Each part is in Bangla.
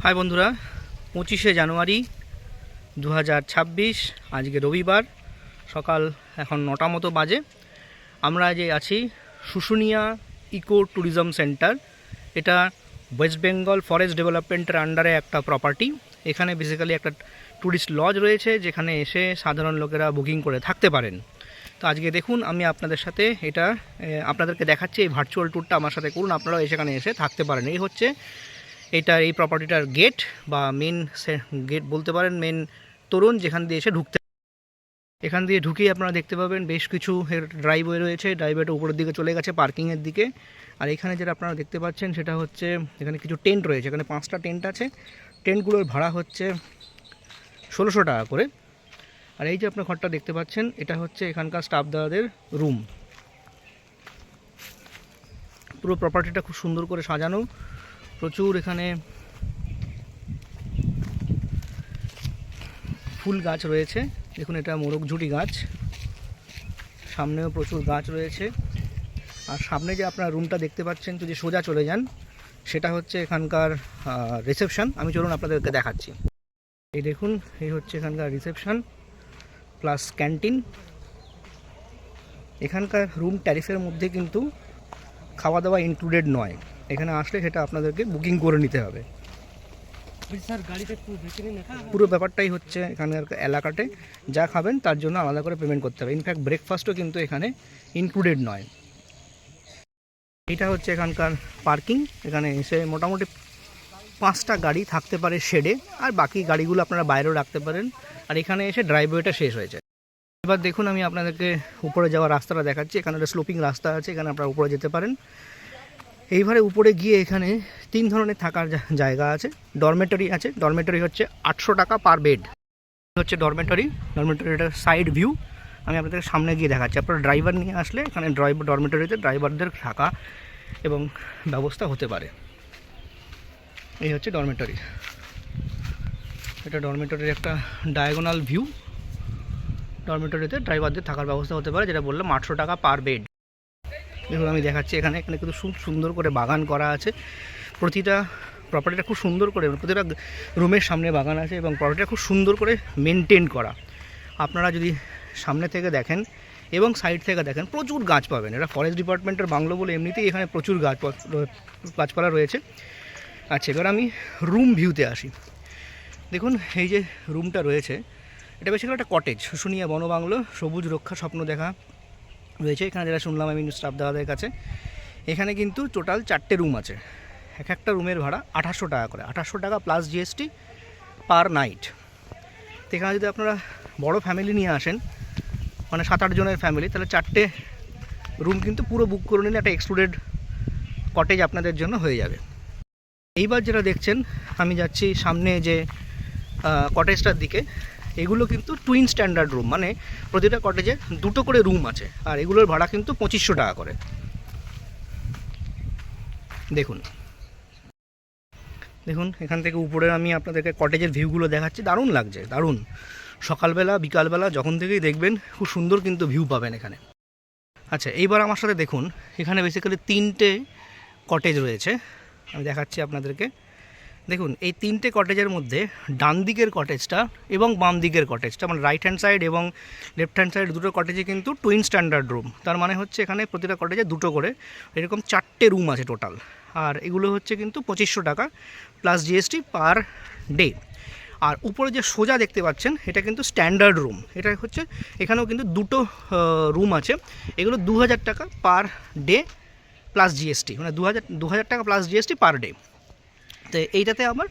হাই বন্ধুরা, 25শে জানুয়ারি 2026 আজকে রবিবার সকাল এখন 9টা মতো বাজে। আমরা যে আছি শুশুনিয়া ইকো ট্যুরিজম সেন্টার। এটা ওয়েস্ট বেঙ্গল ফরেস্ট ডেভেলপমেন্টের আন্ডারে একটা প্রপার্টি। এখানে বেসিক্যালি একটা ট্যুরিস্ট লজ রয়েছে, যেখানে এসে সাধারণ লোকেরা বুকিং করে থাকতে পারেন। তো আজকে দেখুন আমি আপনাদের সাথে এটা আপনাদেরকে দেখাচ্ছি। এই ভার্চুয়াল ট্যুরটা আমার সাথে করুন, আপনারাও সেখানে এসে থাকতে পারেন। এই হচ্ছে এই প্রপার্টিটার গেট বা মেন গেট বলতে পারেন, মেন তোরণ, যেখান দিয়ে এসে ঢুকতে। এখান দিয়ে ঢুকেই আপনারা দেখতে পাবেন বেশ কিছু ড্রাইভওয়ে রয়েছে। ড্রাইভওয়েটা উপরের দিকে চলে গেছে পার্কিংয়ের দিকে। আর এখানে যেটা আপনারা দেখতে পাচ্ছেন সেটা হচ্ছে এখানে কিছু টেন্ট রয়েছে। এখানে 5টা টেন্ট আছে। টেন্টগুলোর ভাড়া হচ্ছে 1600 টাকা করে। আর এই যে আপনার ঘরটা দেখতে পাচ্ছেন, এটা হচ্ছে এখানকার স্টাফ দাদাদের রুম। পুরো প্রপার্টিটা খুব সুন্দর করে সাজানো, প্রচুর এখানে ফুল গাছ রয়েছে। দেখুন, এটা মোরগঝুটি গাছ, সামনেও প্রচুর গাছ রয়েছে। আর সামনে যে আপনার রুমটা দেখতে পাচ্ছেন, যদি সোজা চলে যান, সেটা হচ্ছে এখানকার রিসেপশন। আমি চলুন আপনাদেরকে দেখাচ্ছি। এই দেখুন, এই হচ্ছে এখানকার রিসেপশন প্লাস ক্যান্টিন। এখানকার রুম ট্যারিফের মধ্যে কিন্তু খাওয়া দাওয়া ইনক্লুডেড নয়। এখানে আসলে সেটা আপনাদেরকে বুকিং করে নিতে হবে। পুরো ব্যাপারটাই হচ্ছে এখানকার এলাকাতে যা খাবেন তার জন্য আলাদা করে পেমেন্ট করতে হবে। ইনফ্যাক্ট ব্রেকফাস্টও কিন্তু এখানে ইনক্লুডেড নয়। এটা হচ্ছে এখানকার পার্কিং। এখানে এসে মোটামুটি 5টা গাড়ি থাকতে পারে শেডে, আর বাকি গাড়িগুলো আপনারা বাইরেও রাখতে পারেন। আর এখানে এসে ড্রাইভওয়েটা শেষ হয়ে যায়। এবার দেখুন, আমি আপনাদেরকে উপরে যাওয়ার রাস্তাটা দেখাচ্ছি। এখানে একটা স্লোপিং রাস্তা আছে, এখানে আপনারা উপরে যেতে পারেন। এইবারে উপরে গিয়ে এখানে 3 ধরনের থাকার জায়গা আছে। ডরমেটরি আছে। ডরমেটরি হচ্ছে 800 টাকা পার বেড হচ্ছে ডরমেটরিটার সাইড ভিউ আমি আপনাদের সামনে গিয়ে দেখাচ্ছি। আপনারা ড্রাইভার নিয়ে আসলে এখানে ডরমেটরিতে ড্রাইভারদের থাকা এবং ব্যবস্থা হতে পারে। এই হচ্ছে ডরমেটরি। এটা ডরমেটরির একটা ডায়াগোনাল ভিউ। ডরমেটরিতে ড্রাইভারদের থাকার ব্যবস্থা হতে পারে, যেটা বললাম 800 টাকা পার বেড। দেখুন আমি দেখাচ্ছি, এখানে কিন্তু খুব সুন্দর করে বাগান করা আছে। প্রতিটা প্রপার্টিটা খুব সুন্দর করে, প্রতিটা রুমের সামনে বাগান আছে এবং প্রপার্টিটা খুব সুন্দর করে মেনটেন করা। আপনারা যদি সামনে থেকে দেখেন এবং সাইড থেকে দেখেন, প্রচুর গাছ পাবেন। এটা ফরেস্ট ডিপার্টমেন্টের বাংলো বলে এমনিতেই এখানে প্রচুর গাছপালা রয়েছে। আচ্ছা, এবার আমি রুম ভিউতে আসি। দেখুন, এই যে রুমটা রয়েছে, এটা বেশিরভাগ একটা কটেজ। শুশুনিয়া বনবাংলো সবুজ রক্ষা স্বপ্ন দেখা রয়েছে এখানে, যেটা শুনলাম আমি স্টাফ দাদাদের কাছে। এখানে কিন্তু টোটাল 4টে রুম আছে। একটা রুমের ভাড়া 2800 টাকা করে, 2800 টাকা প্লাস জিএসটি পার নাইট। তো এখানে যদি আপনারা বড় ফ্যামিলি নিয়ে আসেন, মানে 7-8 জনের ফ্যামিলি, তাহলে 4টে রুম কিন্তু পুরো বুক করে নিলে একটা এক্সক্লুডেড কটেজ আপনাদের জন্য হয়ে যাবে। এইবার যেটা দেখছেন, আমি যাচ্ছি সামনে যে কটেজটার দিকে। এগুলো কিন্তু টুইন স্ট্যান্ডার্ড রুম, মানে প্রতিটা কটেজে 2টো করে রুম আছে। আর এগুলোর ভাড়া কিন্তু 2500 টাকা করে। দেখুন এখান থেকে উপরে আমি আপনাদেরকে কটেজের ভিউগুলো দেখাচ্ছি। দারুণ লাগছে, দারুণ। সকালবেলা বিকালবেলা যখন থেকেই দেখবেন, খুব সুন্দর কিন্তু ভিউ পাবেন এখানে। আচ্ছা, এইবার আমার সাথে দেখুন, এখানে বেসিক্যালি 3টে কটেজ রয়েছে। আমি দেখাচ্ছি আপনাদেরকে। দেখুন, এই 3টে কটেজের মধ্যে ডান দিকের কটেজটা এবং বাম দিকের কটেজটা, মানে রাইট হ্যান্ড সাইড এবং লেফট হ্যান্ড সাইড, দুটো কটেজে কিন্তু টুইন স্ট্যান্ডার্ড রুম। তার মানে হচ্ছে এখানে প্রতিটা কটেজে 2টো করে, এরকম 4টে রুম আছে টোটাল। আর এগুলো হচ্ছে কিন্তু 2500 টাকা প্লাস জিএসটি পার ডে। আর উপরে যে সোজা দেখতে পাচ্ছেন, এটা কিন্তু স্ট্যান্ডার্ড রুম। এটা হচ্ছে এখানেও কিন্তু 2টো রুম আছে। এগুলো 2000 টাকা পার ডে প্লাস জিএসটি, মানে 2000 টাকা প্লাস জিএসটি পার ডে। তো এইটাতে আমার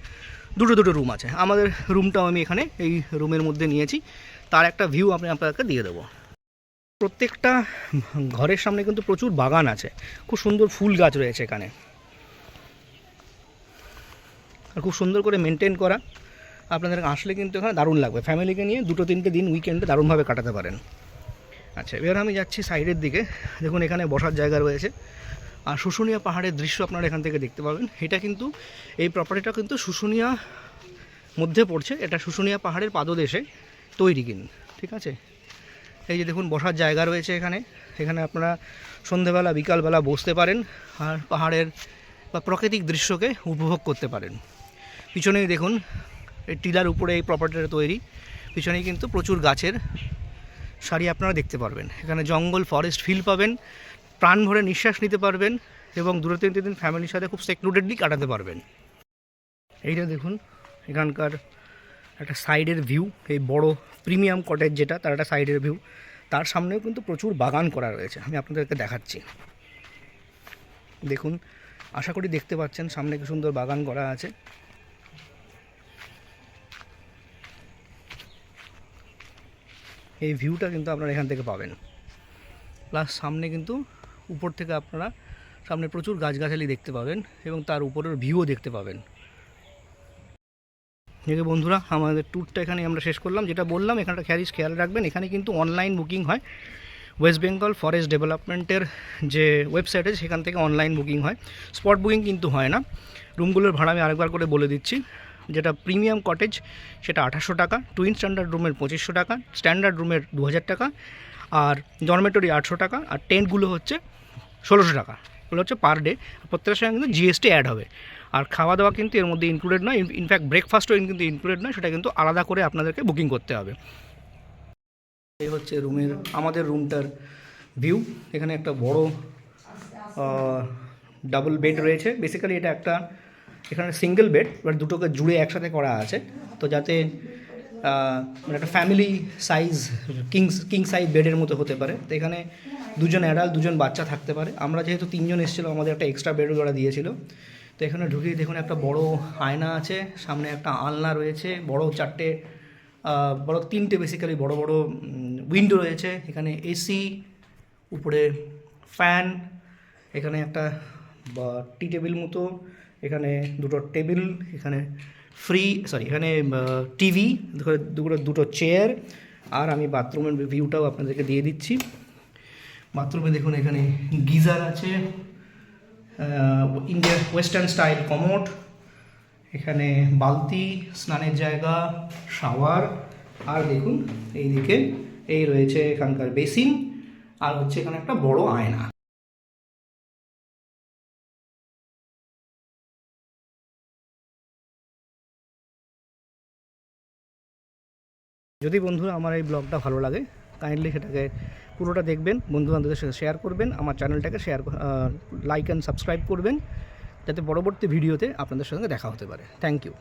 2টো রুম আছে। আমাদের রুমটাও আমি এখানে এই রুমের মধ্যে নিয়েছি। তার একটা ভিউ আমি আপনাদেরকে দিয়ে দেবো। প্রত্যেকটা ঘরের সামনে কিন্তু প্রচুর বাগান আছে, খুব সুন্দর ফুল গাছ রয়েছে এখানে, আর খুব সুন্দর করে মেনটেন করা। আপনাদের আসলে কিন্তু এখানে দারুণ লাগবে। ফ্যামিলিকে নিয়ে 2-3টে দিন উইকেন্ডে দারুণভাবে কাটাতে পারেন। আচ্ছা, এবার আমি যাচ্ছি সাইডের দিকে। দেখুন, এখানে বসার জায়গা রয়েছে। আর শুশুনিয়া পাহাড়ের দৃশ্য আপনারা এখান থেকে দেখতে পাবেন। এটা কিন্তু এই প্রপার্টিটা কিন্তু শুশুনিয়া মধ্যে পড়ছে। এটা শুশুনিয়া পাহাড়ের পাদদেশে তৈরি কিন্তু, ঠিক আছে। এই যে দেখুন, বসার জায়গা রয়েছে এখানে। এখানে আপনারা সন্ধেবেলা বিকালবেলা বসতে পারেন আর পাহাড়ের বা প্রাকৃতিক দৃশ্যকে উপভোগ করতে পারেন। পিছনেই দেখুন এই টিলার উপরে এই প্রপার্টিটা তৈরি, পিছনেই কিন্তু প্রচুর গাছের সারি আপনারা দেখতে পারবেন। এখানে জঙ্গল ফরেস্ট ফিল পাবেন, প্রাণ ভরে নিঃশ্বাস নিতে পারবেন এবং দূরে 3 দিন ফ্যামিলির সাথে খুব সেক্লুডেডলি কাটাতে পারবেন। এইটা দেখুন এখানকার একটা সাইডের ভিউ, এই বড় প্রিমিয়াম কটেজ যেটা তার একটা সাইডের ভিউ, তার সামনেও কিন্তু প্রচুর বাগান করা রয়েছে। আমি আপনাদেরকে দেখাচ্ছি, দেখুন, আশা করি দেখতে পাচ্ছেন সামনে কি সুন্দর বাগান করা আছে। এই ভিউটা কিন্তু আপনারা এখান থেকে পাবেন, প্লাস সামনে কিন্তু উপর থেকে আপনারা সামনে প্রচুর গাছগাছালি দেখতে পাবেন এবং তার উপরের ভিউও দেখতে পাবেন। যে বন্ধুরা, আমাদের ট্যুরটা এখানে আমরা শেষ করলাম। যেটা বললাম এখানটা খেয়াল রাখবেন, এখানে কিন্তু অনলাইন বুকিং হয়। ওয়েস্ট বেঙ্গল ফরেস্ট ডেভেলপমেন্টের যে ওয়েবসাইট আছে সেখান থেকে অনলাইন বুকিং হয়, স্পট বুকিং কিন্তু হয় না। রুমগুলোর ভাড়া আমি আরেকবার করে বলে দিচ্ছি, যেটা প্রিমিয়াম কটেজ সেটা 1800 টাকা, টুইন স্ট্যান্ডার্ড রুমের 2500 টাকা, স্ট্যান্ডার্ড রুমের 2000 টাকা, আর ডরমেটরি 800 টাকা, আর টেন্টগুলো হচ্ছে 1600 টাকা। এগুলো হচ্ছে পার ডে, প্রত্যেকের সঙ্গে কিন্তু জিএসটি অ্যাড হবে। আর খাওয়া দাওয়া কিন্তু এর মধ্যে ইনক্লুডেড নয়, ইনফ্যাক্ট ব্রেকফাস্টও কিন্তু ইনক্লুডেড নয়, সেটা কিন্তু আলাদা করে আপনাদেরকে বুকিং করতে হবে। এই হচ্ছে আমাদের রুমটার ভিউ। এখানে একটা বড় ডাবল বেড রয়েছে। বেসিক্যালি এটা এখানে সিঙ্গেল বেড, বাট দুটোকে জুড়ে একসাথে করা আছে, তো যাতে মানে একটা ফ্যামিলি সাইজ কিং সাইজ বেডের মতো হতে পারে। তো এখানে 2জন অ্যাডাল্ট 2জন বাচ্চা থাকতে পারে। আমরা যেহেতু 3জন এসেছিলাম, আমাদের একটা এক্সট্রা বেডও ওরা দিয়েছিল। তো এখানে ঢুকেই দেখুন একটা বড় আয়না আছে, সামনে একটা আলনা রয়েছে, বড় 3টে বেসিক্যালি বড় বড় উইন্ডো রয়েছে। এখানে এসি, উপরে ফ্যান, এখানে একটা টি টেবিল মতো, এখানে দুটো টেবিল, এখানে এখানে টিভি, দুটো চেয়ার। আর আমি বাথরুমের ভিউটাও আপনাদেরকে দিয়ে দিচ্ছি। বাথরুমে দেখুন এখানে গিজার আছে, ইন্ডিয়ান ওয়েস্টার্ন স্টাইল কমোড, এখানে বালতি, স্নানের জায়গা, শাওয়ার, আর দেখুন এইদিকে এই রয়েছে এখানকার বেসিন, আর হচ্ছে এখানে একটা বড় আয়না। যদি বন্ধুরা আমার এই ব্লগটা ভালো লাগে, কাইন্ডলি সেটাকে পুরোটা দেখবেন, বন্ধুবান্ধবদের সাথে শেয়ার করবেন, আমার চ্যানেলটাকে লাইক অ্যান্ড সাবস্ক্রাইব করবেন, যাতে পরবর্তী ভিডিওতে আপনাদের সঙ্গে দেখা হতে পারে। Thank you.